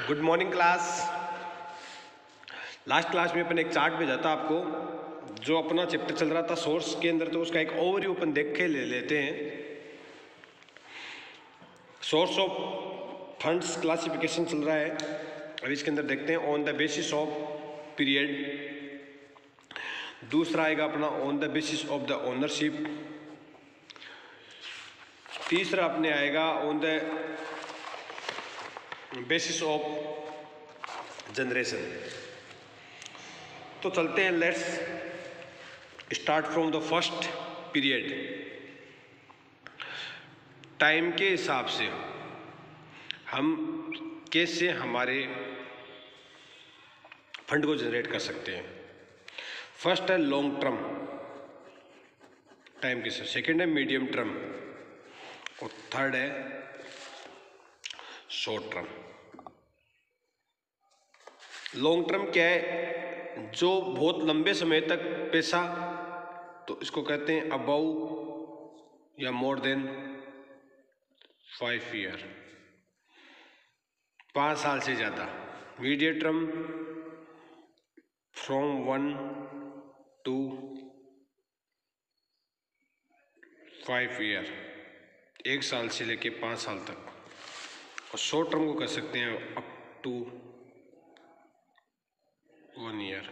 Good morning class. Last class में अपन एक chart भेजा था आपको, जो अपना चैप्टर चल रहा था सोर्स के अंदर, तो उसका एक ओवरव्यू अपन देख के ले लेते हैं। सोर्स ऑफ फंड्स क्लासिफिकेशन चल रहा है, अब इसके अंदर देखते हैं on the basis of period. दूसरा आएगा अपना on the basis of the ownership. तीसरा अपने आएगा on the basis of generation. तो चलते हैं, let's start from the first period. Time के हिसाब से हम कैसे हमारे फंड को जनरेट कर सकते हैं। फर्स्ट है लॉन्ग टर्म टाइम के साथ, सेकेंड है मीडियम टर्म और थर्ड है शॉर्ट टर्म। लॉन्ग टर्म क्या है? जो बहुत लंबे समय तक पैसा, तो इसको कहते हैं अबव या मोर देन 5 ईयर, 5 साल से ज़्यादा। Medium term from 1 to 5 year, 1 साल से लेके 5 साल तक। और शॉर्ट टर्म को कह सकते हैं अप टू 1 ईयर।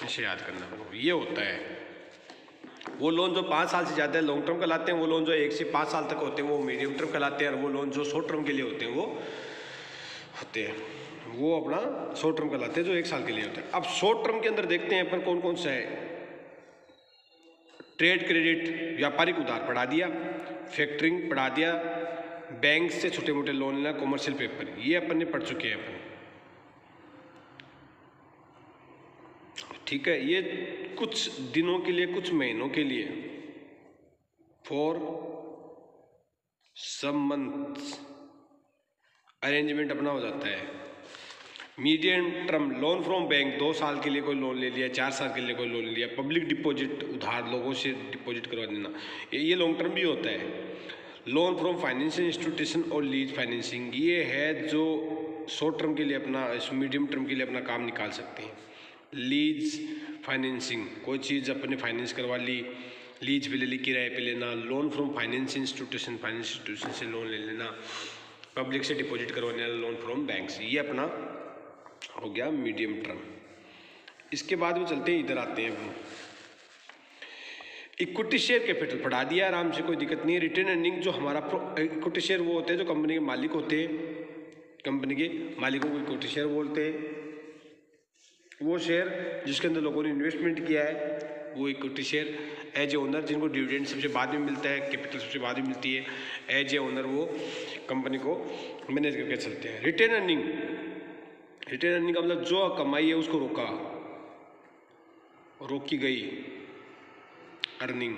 इसे याद करना पड़ेगा। ये होता है वो लोन जो 5 साल से ज़्यादा है लॉन्ग टर्म कहलाते हैं, वो लोन जो 1 से 5 साल तक होते हैं वो मीडियम टर्म कहलाते हैं, और वो लोन जो शॉर्ट टर्म के लिए होते हैं वो अपना शॉर्ट टर्म कहलाते हैं, जो 1 साल के लिए होते हैं। अब शॉर्ट टर्म के अंदर देखते हैं अपन कौन कौन सा है। ट्रेड क्रेडिट, व्यापारिक उधार पढ़ा दिया, फैक्टरिंग पढ़ा दिया, बैंक से छोटे मोटे लोन लेना, कॉमर्शियल पेपर, ये अपन ने पढ़ चुके हैं अपन। ठीक है, ये कुछ दिनों के लिए, कुछ महीनों के लिए, फॉर सम मंथ्स अरेंजमेंट अपना हो जाता है। Medium term loan from bank, 2 साल के लिए कोई लोन ले लिया, 4 साल के लिए कोई लोन ले लिया। पब्लिक डिपॉजिट, उधार लोगों से डिपॉजिट करवा देना, ये लॉन्ग टर्म भी होता है। लोन फ्रॉम फाइनेंशियल इंस्टीट्यूशन और लीज फाइनेंसिंग, ये है जो शॉर्ट टर्म के लिए अपना, मीडियम टर्म के लिए अपना काम निकाल सकते हैं। लीज फाइनेंसिंग, कोई चीज़ अपने फाइनेंस करवा ली, लीज पे ले ली, किराए पे लेना। Loan from financial institution, financial institution से लोन ले लेना। पब्लिक से डिपॉजिट करवाने वाला लोन फ्रॉम बैंक से, ये अपना हो गया मीडियम टर्म। इसके बाद में चलते हैं, इधर आते हैं। इक्विटी शेयर कैपिटल पढ़ा दिया आराम से, कोई दिक्कत नहीं है। रिटेन अर्निंग, जो हमारा इक्विटी शेयर वो होते हैं जो कंपनी के मालिक होते हैं, कंपनी के मालिकों को इक्विटी शेयर बोलते हैं। वो शेयर जिसके अंदर लोगों ने इन्वेस्टमेंट किया है वो equity share. As a owner, जिनको डिविडेंड सबसे बाद में मिलता है, कैपिटल सबसे बाद में मिलती है, एज ए ओनर वो कंपनी को मैनेज करके चलते हैं। रिटेन अर्निंग, रिटेन अर्निंग का मतलब जो कमाई है उसको रोकी गई अर्निंग,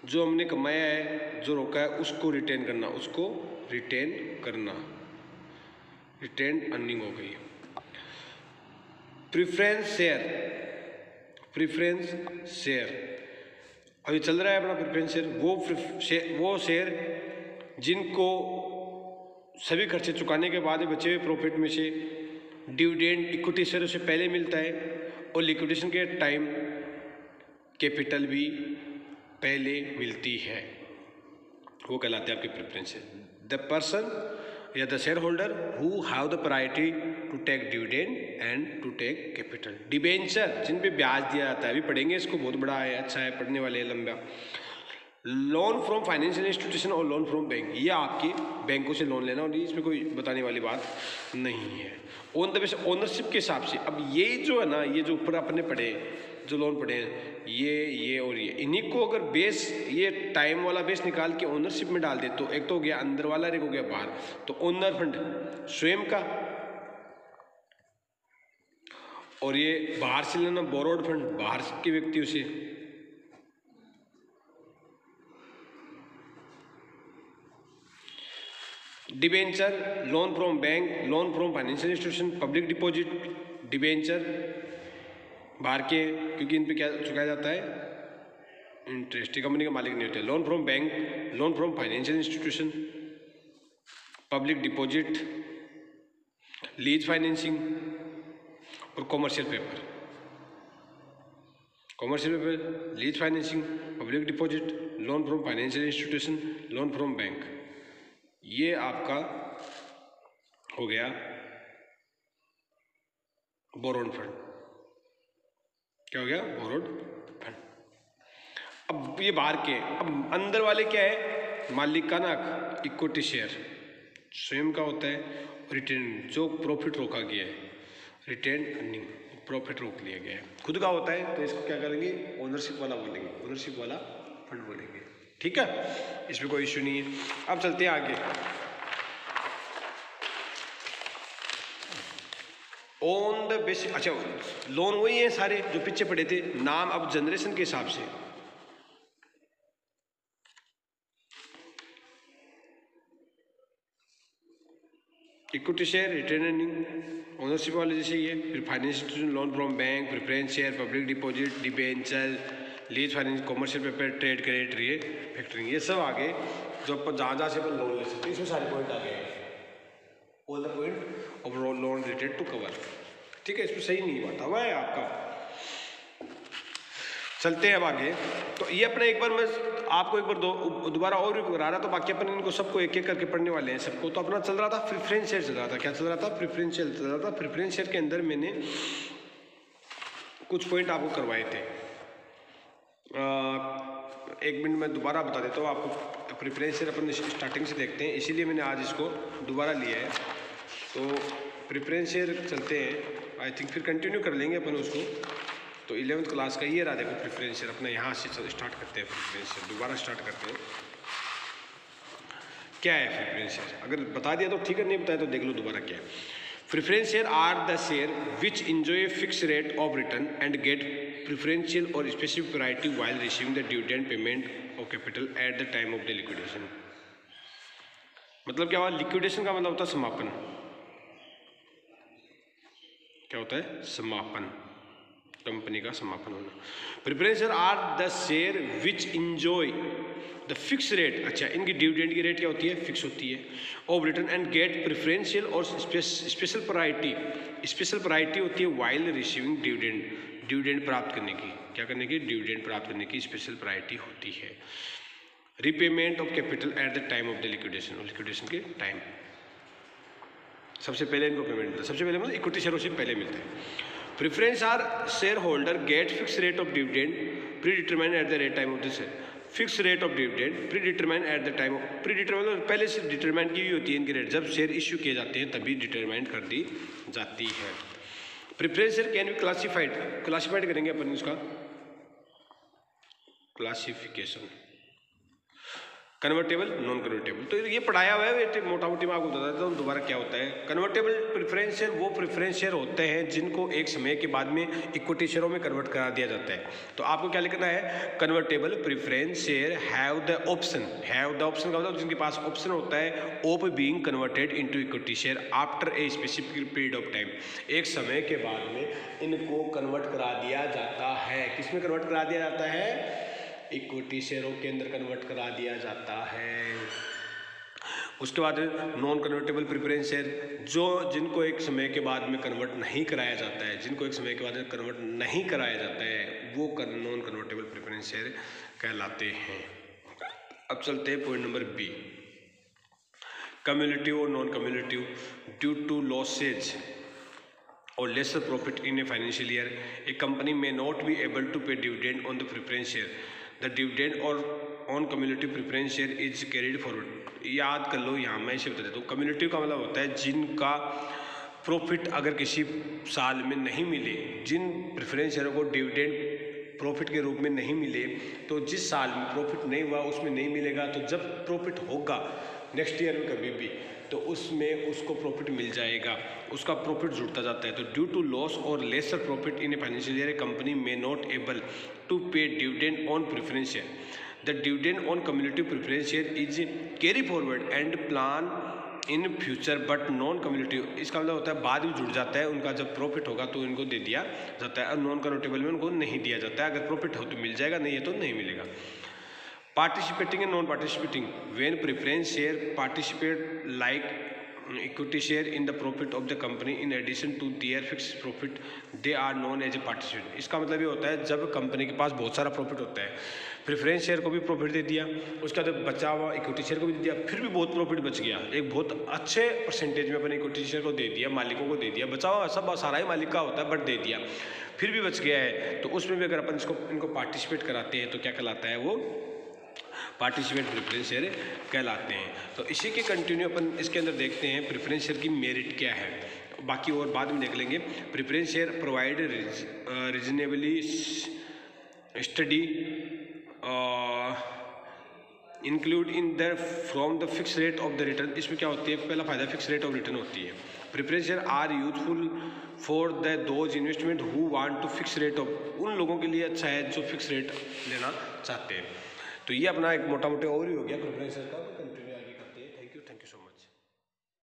जो हमने कमाया है, जो रोका है, उसको रिटेन करना, उसको रिटेन करना, रिटेन अर्निंग हो गई। प्रेफरेंस शेयर, प्रेफरेंस शेयर अभी चल रहा है अपना प्रेफरेंस शेयर। वो शेयर जिनको सभी खर्चे चुकाने के बाद बचे हुए प्रॉफिट में से डिविडेंड इक्विटी शेयर से पहले मिलता है, और लिक्विडेशन के टाइम कैपिटल भी पहले मिलती है, वो कहलाते हैं आपके प्रेफरेंस शेयर। द पर्सन या the share holder who have the priority to take dividend and to take capital. Debenture, जिन पे ब्याज दिया जाता है, अभी पढ़ेंगे इसको, बहुत बड़ा है, अच्छा है, पढ़ने वाले है, लंबा। लोन फ्रॉम फाइनेंशियल इंस्टीट्यूशन और लोन फ्रॉम बैंक, ये आपके बैंकों से लोन लेना, और इसमें कोई बताने वाली बात नहीं है। ऑन द बेस ओनरशिप के हिसाब से, अब ये जो है ना, ये जो ऊपर अपने पढ़े, जो लोन पढ़े हैं, ये और ये, इन्हीं को अगर बेस, ये टाइम वाला बेस निकाल के ओनरशिप में डाल दे तो एक तो हो गया अंदर वाला, एक हो गया बाहर। तो ओनर फंड स्वयं का, और ये बाहर से लेना बोरोड फंड, बाहर के व्यक्तियों से। Debenture, loan from bank, loan from financial institution, public deposit, debenture बाहर के, क्योंकि इन पे क्या चुकाया जाता है, इंटरेस्ट, कंपनी का मालिक नहीं होते। Loan from bank, loan from financial institution, public deposit, lease financing और commercial paper. Commercial paper, lease financing, public deposit, loan from financial institution, loan from bank, ये आपका हो गया बोरोड फंड। क्या हो गया? Borrowed fund. अब ये बाहर के, अब अंदर वाले क्या है? मालिकाना इक्विटी शेयर स्वयं का होता है, रिटेन जो प्रॉफिट रोका गया है, रिटेन अर्निंग प्रॉफिट रोक लिया गया है, खुद का होता है, तो इसको क्या करेंगे? ओनरशिप वाला बोलेंगे, ओनरशिप वाला फंड बोलेंगे। ठीक है, इसमें कोई इश्यू नहीं है। अब चलते हैं आगे। ऑन द बेसिस, अच्छा लोन वही है सारे जो पीछे पड़े थे, नाम अब जनरेशन के हिसाब से। Equity share, retain earning, ownership वाले जैसे ये, फिर financial institution, loan from bank, preference share, public deposit, debenture, lease finance, commercial paper, trade credit, ये फैक्टरिंग, ये सब आगे जो अपन जहाँ से अपन लोन ले सकते हैं, इसमें सारे पॉइंट आ गए। All the point of loan related to cover. ठीक है, इसमें सही नहीं बात हुआ है आपका। चलते हैं अब आगे। तो ये अपने एक बार मैं आपको एक बार दोबारा और भी करा रहा, तो बाकी अपन इनको सबको एक एक करके पढ़ने वाले हैं सबको। तो अपना चल रहा था प्रेफरेंस शेयर चल रहा था। क्या चल रहा था? प्रेफरेंस शेयर चल रहा था। प्रेफरेंस शेयर के अंदर मैंने कुछ पॉइंट आपको करवाए थे। एक मिनट में दोबारा बता देता हूँ आपको। प्रेफरेंस शेयर अपन स्टार्टिंग से देखते हैं, इसीलिए मैंने आज इसको दोबारा लिया है। तो प्रेफरेंस शेयर चलते हैं, आई थिंक फिर कंटिन्यू कर लेंगे अपन उसको। तो 11th क्लास का ये रहा, देखो प्रेफरेंस शेयर अपना यहाँ से स्टार्ट करते हैं। प्रेफरेंस शेयर दोबारा स्टार्ट करते हैं। क्या है प्रेफरेंस शेयर? अगर बता दिया तो ठीक है, नहीं बताया तो देख लो दोबारा क्या है। Preference share are the share which enjoy fix rate of return and get preferential और specific priority while receiving the dividend payment of capital at the time of the liquidation. मतलब क्या हुआ? लिक्विडेशन का मतलब होता है समापन। क्या होता है? समापन, कंपनी का समापन होना। Preference share are the share which enjoy the fix rate, अच्छा इनकी डिविडेंड की रेट क्या होती है? फिक्स होती है। Of return and get preferential और स्पेशल प्रायोरिटी, स्पेशल प्रायोरिटी होती है वाइल रिसीविंग डिविडेंड, डिविडेंड प्राप्त करने की। क्या करने की? डिविडेंड प्राप्त करने की स्पेशल प्रायोरिटी होती है। Repayment of capital at the time of the liquidation, और लिक्विडेशन के टाइम सबसे पहले इनको पेमेंट मिलता है। सबसे पहले मतलब इक्विटी शेयर से पहले मिलता है। Preference are share holder get fix rate of dividend pre determine at the rate time of the share. Fix rate of dividend pre determine at the time of, pre determine पहले से determine की हुई होती है इनकी rate, जब share issue किए जाते हैं तभी डिटरमाइन कर दी जाती है। Preference share can be classified, classified करेंगे अपन इसका क्लासिफिकेशन, कन्वर्टेबल, नॉन कन्वर्टेबल। तो ये पढ़ाया हुआ है, मोटा मोटी मैं आपको बता देता हूँ दोबारा क्या होता है। कन्वर्टेबल प्रेफरेंस शेयर वो प्रेफरेंस शेयर होते हैं जिनको एक समय के बाद में इक्विटी शेयरों में कन्वर्ट करा दिया जाता है। तो आपको क्या लिखना है? Convertible preference share have the option, have the option का मतलब जिनके पास ऑप्शन होता है of being converted into equity share after a specific period of time. एक समय के बाद में इनको कन्वर्ट करा दिया जाता है। किस में कन्वर्ट करा दिया जाता है? इक्विटी शेयरों के अंदर कन्वर्ट करा दिया जाता है। उसके बाद नॉन कन्वर्टेबल प्रेफरेंस शेयर, जो जिनको एक समय के बाद में कन्वर्ट नहीं कराया जाता है, जिनको एक समय के बाद में कन्वर्ट नहीं कराया जाता है, वो नॉन कन्वर्टेबल प्रेफरेंस शेयर कहलाते हैं। अब चलते हैं पॉइंट नंबर बी, कम्युलेटिव और non cumulative. Due to losses or lesser profit in a financial year, a company may not be able to pay dividend on the preference share. The dividend or on cumulative preference share is carried forward. याद कर लो, यहाँ मैं इसे बता देता हूँ। Cumulative का मतलब होता है जिनका प्रॉफिट अगर किसी साल में नहीं मिले, जिन प्रेफरेंस शेयरों को डिविडेंड प्रॉफिट के रूप में नहीं मिले, तो जिस साल में प्रॉफिट नहीं हुआ उसमें नहीं मिलेगा, तो जब प्रॉफिट होगा नेक्स्ट ईयर में कभी भी, तो उसमें उसको प्रॉफिट मिल जाएगा, उसका प्रॉफिट जुड़ता जाता है। तो ड्यू टू लॉस और lesser profit in a financial year, a company may not able to pay dividend on preference share. The dividend on cumulative preference share is carry forward and plan in future but non cumulative, इसका मतलब होता है बाद में जुड़ जाता है, उनका जब प्रॉफिट होगा तो इनको दे दिया जाता है, और नॉन कन्वर्टेबल में उनको नहीं दिया जाता है। अगर प्रॉफिट हो तो मिल जाएगा, नहीं है तो नहीं मिलेगा। Participating and non participating, when preference share participate like equity share in the profit of the company in addition to their fix profit, they are known as a participant. इसका मतलब ये होता है जब कंपनी के पास बहुत सारा प्रॉफिट होता है, प्रेफरेंस शेयर को भी प्रॉफिट दे दिया, उसका बाद बचा हुआ इक्विटी शेयर को भी दे दिया, फिर भी बहुत प्रॉफिट बच गया, एक बहुत अच्छे परसेंटेज में अपने इक्विटी शेयर को दे दिया, मालिकों को दे दिया, बचा हुआ सब सारा ही मालिक का होता है बट दे दिया, फिर भी बच गया है, तो उसमें भी अगर अपन इनको पार्टिसिपेट कराते हैं तो क्या कहलाता है, वो पार्टिसिपेट प्रेफरेंस शेयर कहलाते हैं। तो इसी के कंटिन्यू अपन इसके अंदर देखते हैं प्रेफरेंस शेयर की मेरिट क्या है, बाकी और बाद में देख लेंगे। Preference share provide reasonably study include in the from the fix rate of the return. इसमें क्या होती है, पहला फायदा फिक्स रेट ऑफ रिटर्न होती है। Preference share are useful for the those investment who want to fix rate of, उन लोगों के लिए अच्छा है जो फिक्स रेट लेना चाहते हैं। तो ये अपना एक मोटा मोटा और ही हो गया प्रेफरेंस शेयर का, कंटिन्यू आगे करते हैं। Thank you so much.